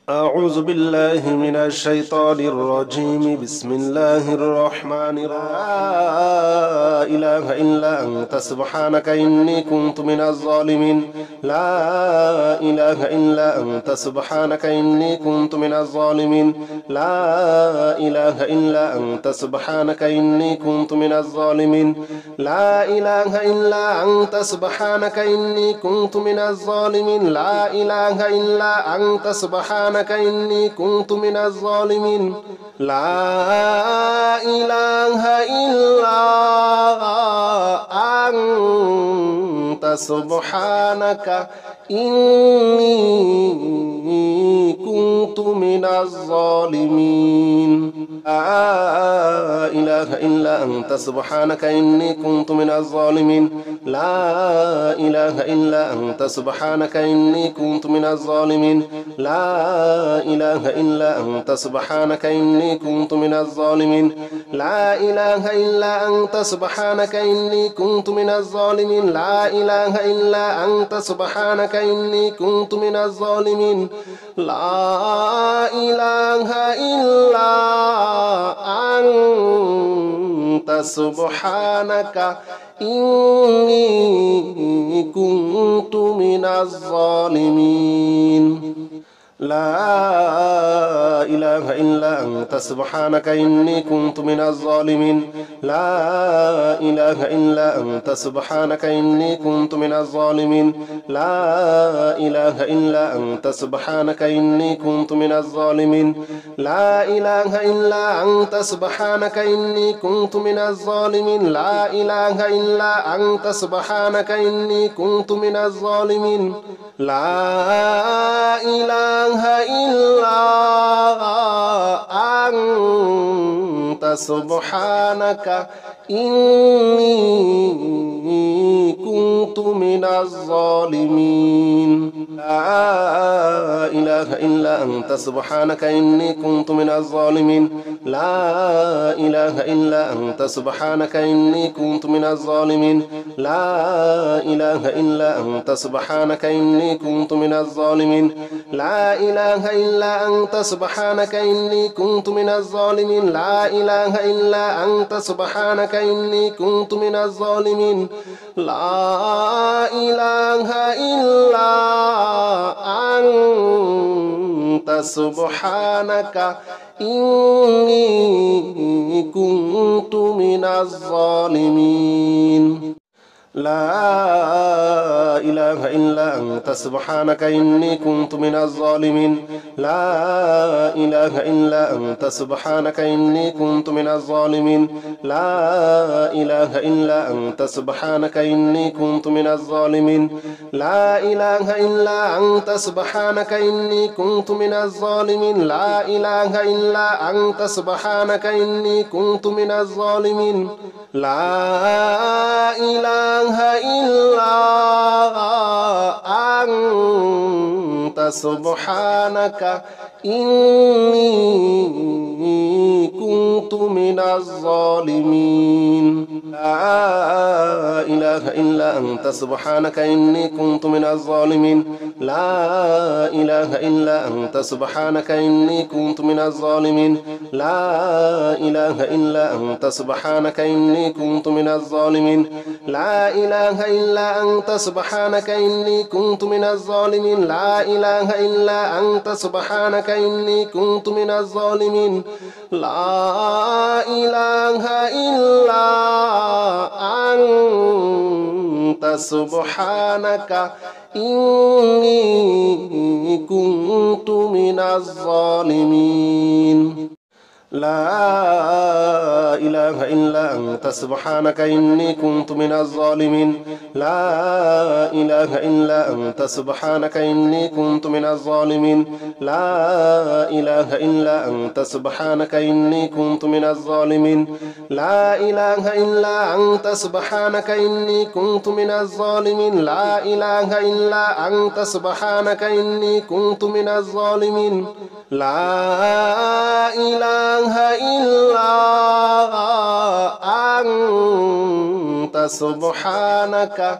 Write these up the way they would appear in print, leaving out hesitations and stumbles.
أعوذ بالله من الشيطان الرجيم. بسم الله الرحمن الرحيم. لا إله إلا أنت سبحانك إني كنت من الظالمين. لا إله إلا أنت سبحانك إني كنت من الظالمين. لا إله إلا أنت سبحانك إني كنت من الظالمين. لا إله إلا أنت سبحانك إني كنت من الظالمين. لا إله إلا أنت سبحانك إني كنت من الظالمين. لا إله إلا أنت سبحانك إني كنت من الظالمين. لا إله إلا أنت سبحانك إني كنت من الظالمين. لا إله إلا أنت سبحانك إني كنت من الظالمين. لا إله إلا أنت سبحانك إني كنت من الظالمين. لا إله إلا أنت سبحانك إني كنت من الظالمين. لا إله إلا أنت سبحانك إني كنت من الظالمين. لا إله إلا أنت سبحانك إني كنت من الظالمين. لا إله إلا أنت سبحانك إني كنت من الظالمين. لا إله إلا أنت سبحانك إني كنت من الظالمين. لا إله إلا أنت سبحانك إني كنت من الظالمين. لا إله إلا أنت سبحانك إني كنت من الظالمين. لا إله إلا أنت سبحانك إني كنت من الظالمين. لا إله إلا أنت سبحانك إني كنت من الظالمين. لا إله إلا أنت سبحانك إني كنت من الظالمين. لا إله إلا أنت سبحانك إني كنت من الظالمين. لا إله إلا أنت سبحانك إني كنت من الظالمين. لا إله إلا أنت سبحانك إني كنت من الظالمين. لا إله إلا أنت سبحانك إني كنت من الظالمين. لا إله إلا أنت سبحانك إني كنت من الظالمين. لا إله إلا أنت سبحانك إني كنت من الظالمين. لا إله إلا أنت سبحانك إني كنت من الظالمين. لا إله إلا أنت سبحانك إني كنت من الظالمين. لا إله إلا أنت سبحانك إني كنت من الظالمين. لا إله إلا أنت سبحانك إني كنت من الظالمين. لا إله إلا أنت سبحانك إني كنت من الظالمين. لا إله إلا أنت سبحانك إني كنت من الظالمين. لا إله إلا أنت سبحانك إني كنت من الظالمين. لا إله إلا أنت سبحانك إني كنت من الظالمين. لا إله إلا أنت سبحانك إني كنت من الظالمين. لا إله إلا أنت سبحانك إني كنت من الظالمين. لا إله إلا أنت سبحانك إني كنت من الظالمين. لا إله إلا أنت سبحانك إني كنت من الظالمين. لا إله إلا أنت سبحانك إني كنت من الظالمين. لا إله إلا أنت سبحانك إني كنت من الظالمين. لا إله إلا أنت سبحانك إني كنت من الظالمين. لا إله إلا أنت سبحانك إني كنت من الظالمين. لا إله إلا أنت سبحانك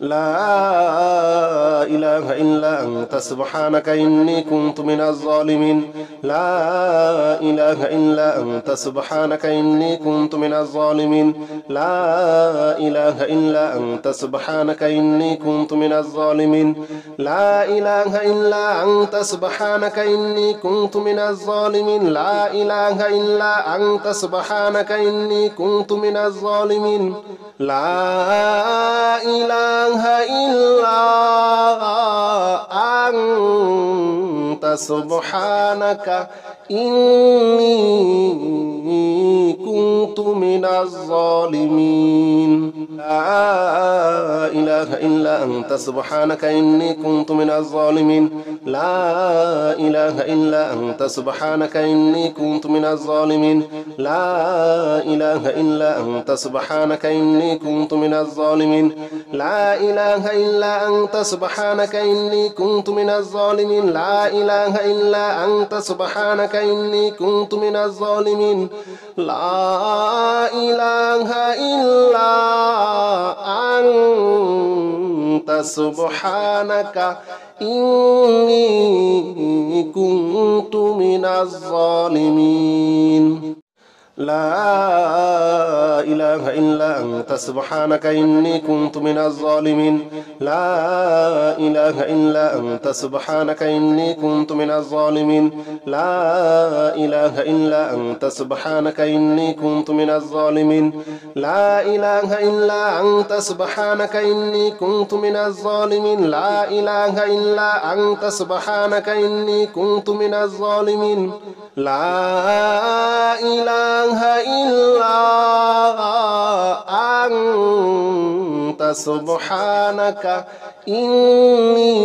لا إله إلا أنت سبحانك إني كنت من الظالمين لا إله إلا أنت سبحانك إني كنت من الظالمين لا إله إلا أنت سبحانك إني كنت من الظالمين لا إله إلا أنت سبحانك إني كنت من الظالمين لا إله إلا أنت سبحانك إني كنت من الظالمين لا إله إلا أنت سبحانك إني كنت من الظالمين لا إله إلا أنت سبحانك إني كنت من الظالمين لا إله إلا أنت سبحانك إني كنت من الظالمين لا إله إلا أنت سبحانك إني كنت من الظالمين لا إله إلا أنت سبحانك إني كنت من الظالمين لا إله إلا أنت سبحانك إني كنت من الظالمين لا إله إلا أنت سبحانك إني كنت من الظالمين لا إله إلا أنت سبحانك إني كنت من الظالمين لا إله إلا أنت سبحانك إني كنت من الظالمين لا إله إلا أنت سبحانك إني كنت من الظالمين لا إله إلا أنت سبحانك إني كنت من الظالمين لا إله إلا أنت سبحانك إني كنت من الظالمين لا إله إلا أنت سبحانك إني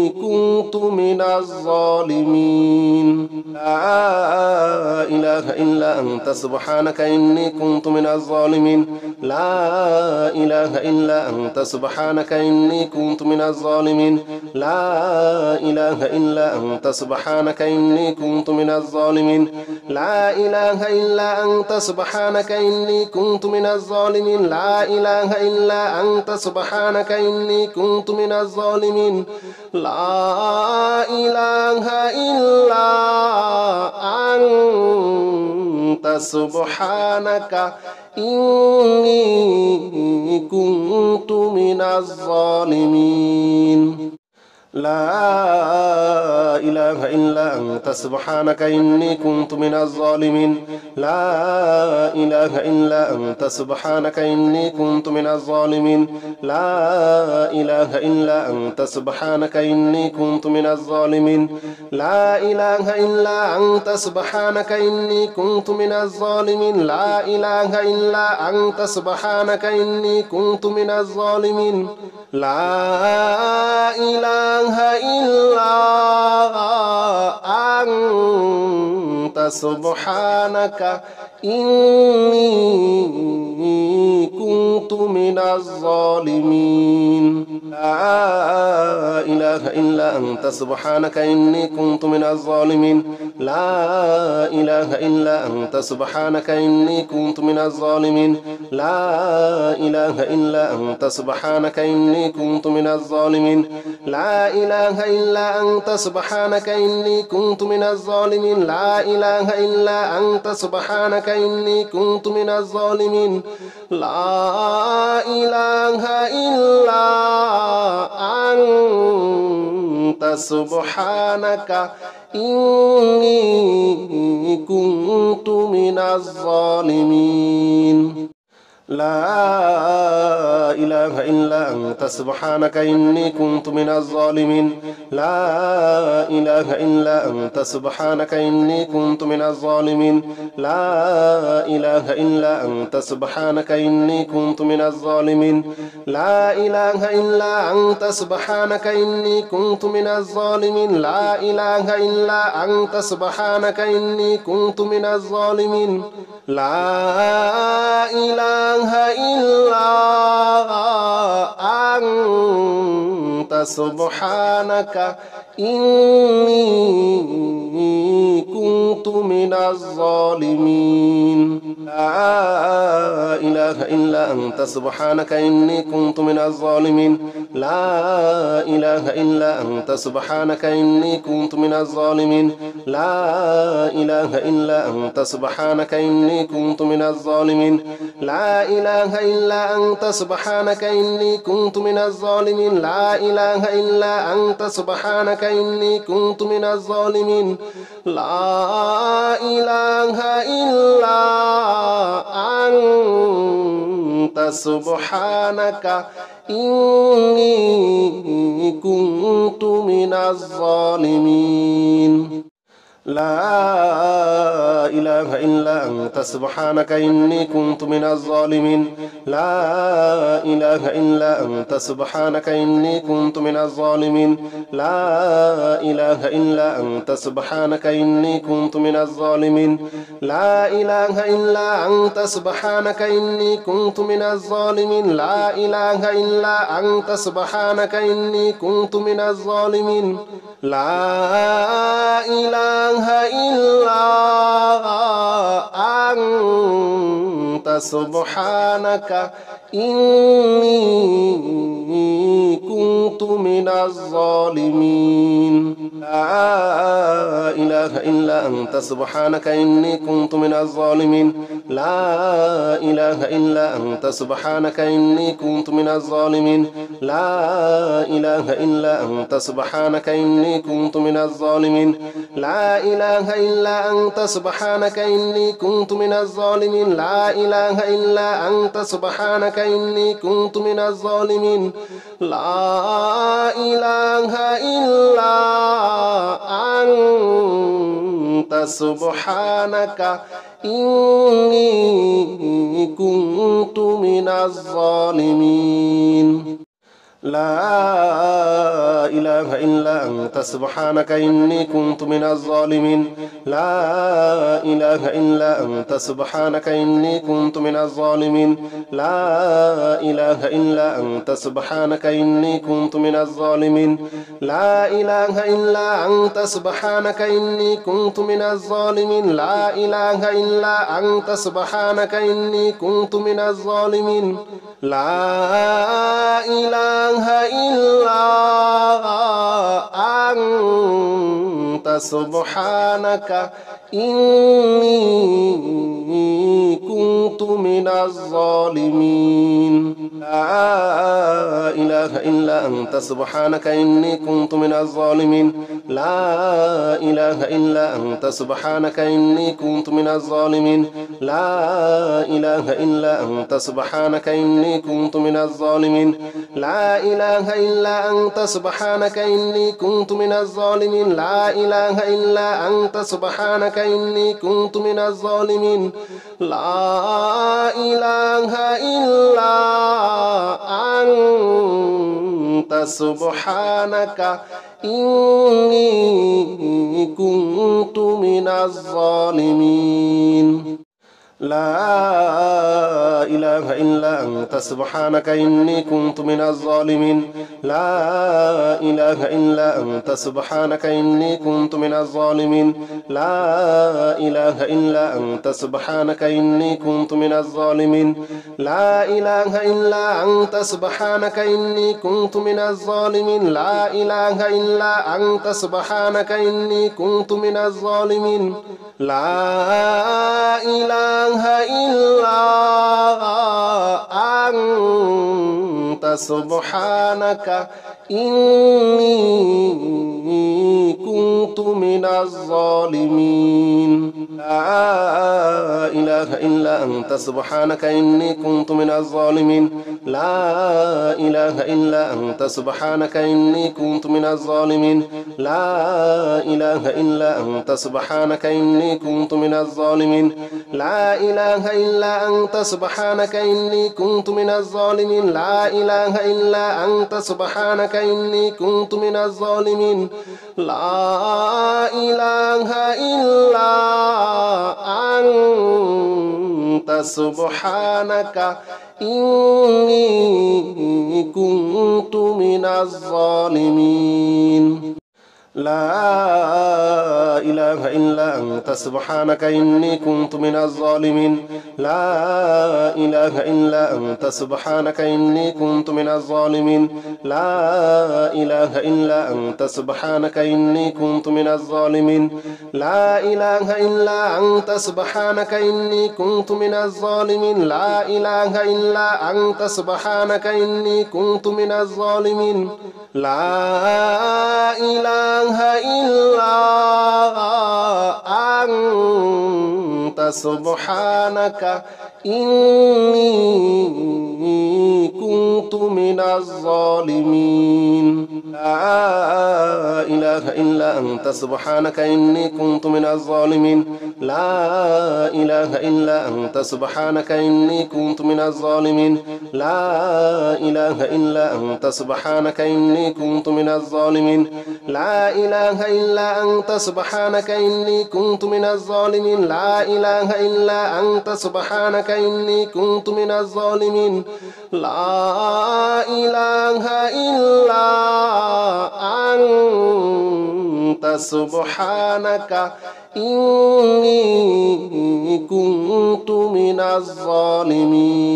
كنت من الظالمين لا إله إلا أنت سبحانك إني كنت من الظالمين لا إله إلا أنت سبحانك إني كنت من الظالمين لا إله إلا أنت سبحانك إني كنت من الظالمين لا إله إلا أنت سبحانك إني كنت من الظالمين لا إله إلا أنت سبحانك إني كنت من الظالمين لا إله إلا أنت سبحانك إني كنت من الظالمين لا إله إلا أنت سبحانك إني كنت من الظالمين لا إله إلا أنت سبحانك إني كنت من الظالمين لا إله إلا أنت سبحانك إني كنت من الظالمين لا إله إلا أنت سبحانك إني كنت من الظالمين لا إله إلا أنت سبحانك إني كنت من الظالمين لا إله إلا أنت سبحانك إني كنت من الظالمين لا إله إلا أنت سبحانك إني كنت من الظالمين لا إله إلا أنت سبحانك إني كنت من الظالمين لا إله إلا أنت سبحانك إني كنت من الظالمين لا إله إلا أنت سبحانك إني كنت من الظالمين لا إله إلا أنت سبحانك إني كنت من الظالمين لا إله إلا أنت سبحانك إني كنت من الظالمين لا إله إلا أنت سبحانك إني كنت من الظالمين لا إله إلا أنت سبحانك إني كنت من الظالمين لا إله إلا أنت سبحانك إني كنت من الظالمين لا إله إلا أنت سبحانك إني كنت من الظالمين لا إله إلا أنت سبحانك إني كنت من الظالمين لا إله إلا أنت سبحانك إني كنت من الظالمين لا إله إلا أنت سبحانك إني كنت من الظالمين لا إله إلا أنت سبحانك إني كنت من الظالمين لا إله إلا أنت سبحانك إني كنت من الظالمين لا إله إلا أنت سبحانك إني كنت من الظالمين لا إله إلا أنت سبحانك إني كنت من الظالمين لا إله إلا أنت سبحانك إني كنت من الظالمين لا إله إلا أنت سبحانك إني كنت من الظالمين لا إله إلا أنت سبحانك إني كنت من الظالمين لا إله إلا أنت سبحانك إني كنت من الظالمين لا إله إلا أنت سبحانك إني كنت من الظالمين لا إله إلا أنت سبحانك إني كنت من الظالمين لا إله إلا أنت سبحانك إني كنت من الظالمين لا إله إله إلا أنت سبحانك إني كنت من الظالمين لا إله إلا أنت سبحانك إني كنت من الظالمين لا إله إلا أنت سبحانك إني كنت من الظالمين لا إله إلا أنت سبحانك إني كنت من الظالمين لا إله إلا أنت سبحانك إني كنت من الظالمين لا إله إلا أنت سبحانك إني كنت من الظالمين لا إله إلا أنت سبحانك إني كنت من الظالمين لا إله إلا أنت سبحانك إني كنت من الظالمين لا إله إلا أنت سبحانك إني كنت من الظالمين لا إله إلا أنت سبحانك إني كنت من الظالمين لا إله إلا أنت سبحانك إني كنت من الظالمين لا إله إلا أنت سبحانك إني كنت من الظالمين لا إله إلا أنت سبحانك إني كنت من الظالمين لا إله إلا أنت سبحانك إني كنت من الظالمين لا إله إلا أنت سبحانك إني كنت من الظالمين لا إله إلا أنت سبحانك إني كنت من الظالمين لا إله إلا أنت سبحانك إني كنت من الظالمين لا إله إلا أنت سبحانك إني كنت من الظالمين لا إله إلا أنت سبحانك إني كنت من الظالمين لا إله إلا أنت سبحانك إني كنت من الظالمين لا إله إلا أنت سبحانك إني كنت من الظالمين لا إله إلا أنت سبحانك إني كنت من الظالمين لا إله إلا أنت سبحانك إني كنت من الظالمين لا إله إلا أنت سبحانك إني كنت من الظالمين لا إله إلا أنت سبحانك إني كنت من الظالمين لا إله إلا أنت سبحانك إني كنت من الظالمين لا إله إلا أنت سبحانك إني كنت من الظالمين لا إله إلا أنت سبحانك إني كنت من الظالمين لا إله إلا أنت سبحانك إني كنت من الظالمين لا إله إلا أنت سبحانك إني كنت من الظالمين لا إله إلا أنت سبحانك إني كنت من الظالمين لا إله إلا أنت سبحانك إني كنت من الظالمين لا إله إلا أنت سبحانك إني كنت من الظالمين لا إله إلا أنت سبحانك إني كنت من الظالمين لا إله إلا أنت سبحانك إني كنت من الظالمين لا إله إلا أنت سبحانك إني كنت من الظالمين لا إله إلا أنت سبحانك إني كنت من الظالمين لا إله إلا أنت سبحانك إني كنت من الظالمين لا إله إلا أنت سبحانك إني كنت من الظالمين لا إله إلا أنت سبحانك إني كنت من الظالمين لا إله إلا أنت سبحانك إني كنت من الظالمين لا إله إلا أنت سبحانك إني كنت من الظالمين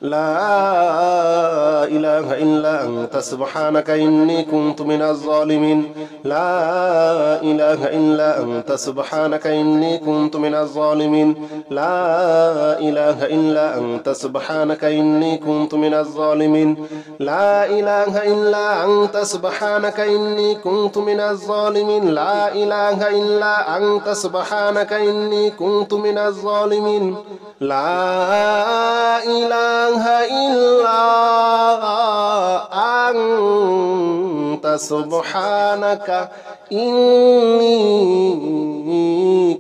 لا إله إلا أنت سبحانك إني كنت من الظالمين لا إله إلا أنت سبحانك إني كنت من الظالمين لا إله إلا أنت سبحانك إني كنت من الظالمين لا إله إلا أنت سبحانك إني كنت من الظالمين لا إله إلا أنت سبحانك إني كنت من الظالمين لا إله إلا أنت سبحانك إني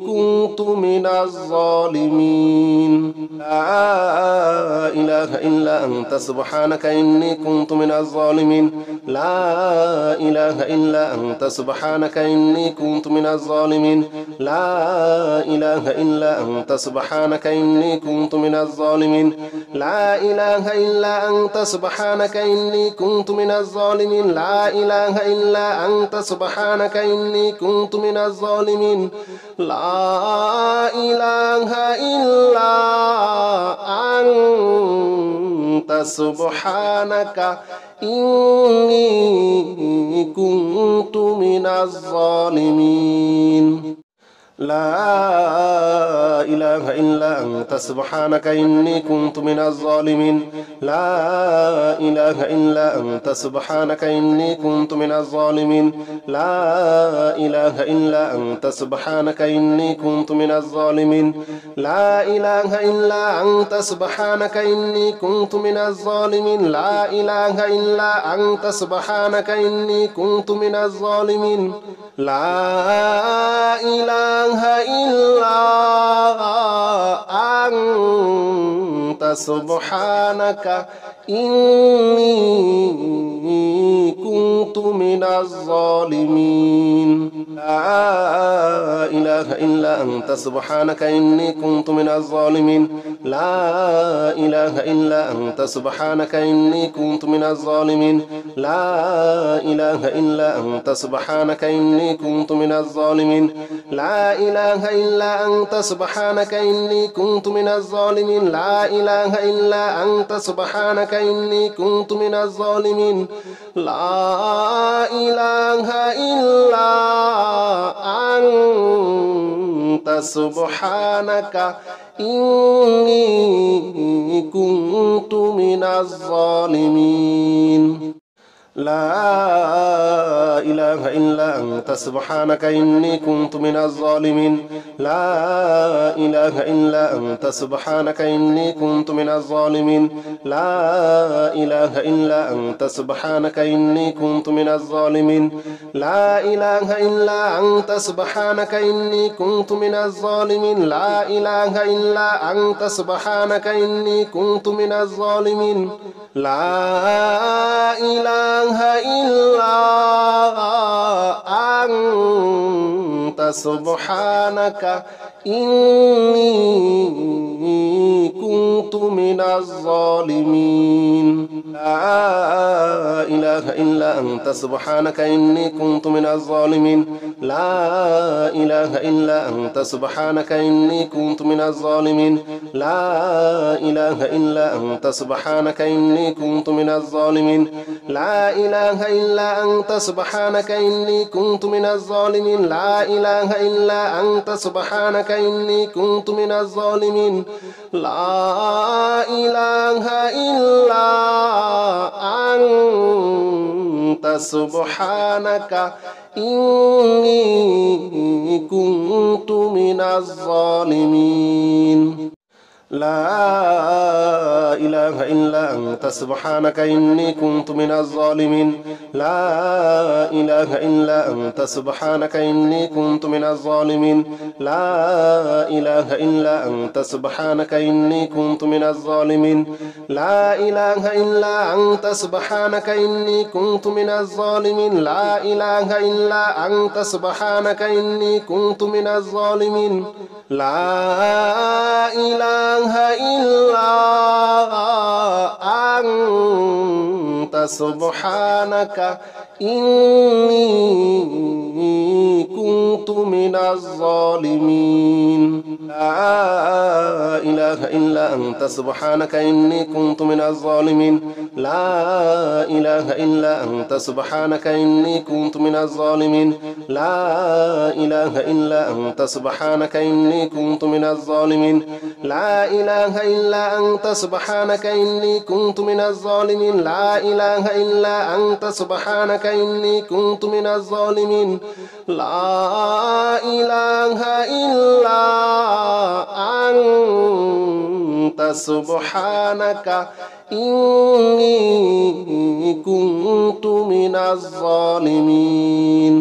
كنت من الظالمين لا إله إلا أنت سبحانك إني كنت من الظالمين لا إله إلا أنت سبحانك إني كنت من الظالمين لا إله إلا أنت سبحانك إني كنت من الظالمين لا إله إلا أنت سبحانك إني كنت من الظالمين لا إله إلا أنت سبحانك إني كنت من الظالمين لا إله إلا أنت سبحانك إني كنت من الظالمين لا إله إلا أنت سبحانك إني كنت من الظالمين لا إله إلا أنت سبحانك إني كنت من الظالمين لا إله إلا أنت سبحانك إني كنت من الظالمين لا إله إلا أنت سبحانك إني كنت من الظالمين لا إله إلا أنت سبحانك إني كنت من الظالمين لا إله إلا أنت سبحانك إني كنت من الظالمين لا إله إلا أنت سبحانك إني كنت من الظالمين لا إله إلا أنت سبحانك إني كنت من الظالمين لا إله إلا أنت سبحانك إني كنت من الظالمين لا إله إلا أنت سبحانك إني كنت من الظالمين لا إله إلا أنت سبحانك إني كنت من الظالمين لا إله إلا أنت سبحانك إني كنت من الظالمين لا إله إلا أنت سبحانك إني كنت من الظالمين لا إله إلا أنت سبحانك إني كنت من الظالمين لا إله إلا أنت سبحانك إني كنت من الظالمين لا إله إلا أنت سبحانك إني كنت من الظالمين لا إله إلا أنت سبحانك إني كنت من الظالمين لا إله إلا أنت سبحانك إني كنت من الظالمين لا إله إلا أنت سبحانك إني كنت من الظالمين لا إله إلا أنت سبحانك إني كنت من الظالمين لا إله إلا أنت سبحانك إني كنت من الظالمين لا إله إلا أنت سبحانك إني كنت من الظالمين لا إله إلا أنت سبحانك إني كنت من الظالمين لا إله إلا أنت سبحانك إني كنت من الظالمين لا إله إلا أنت سبحانك إني كنت من الظالمين لا إله إلا أنت سبحانك إني كنت من الظالمين لا إله إلا أنت سبحانك إني كنت من الظالمين لا إله إلا أنت سبحانك إني كنت من الظالمين لا إله إلا أنت سبحانك إني كنت من الظالمين لا إله إلا أنت أنت سبحانك إني كنت من الظالمين لا إله إلا أنت سبحانك إني كنت من الظالمين لا إله إلا أنت سبحانك إني كنت من الظالمين لا إله إلا أنت سبحانك إني كنت من الظالمين لا إله إلا أنت سبحانك إني كنت من الظالمين لا إله إلا أنت سبحانك إني كنت من الظالمين لا إله إلا أنت سبحانك إني كنت من الظالمين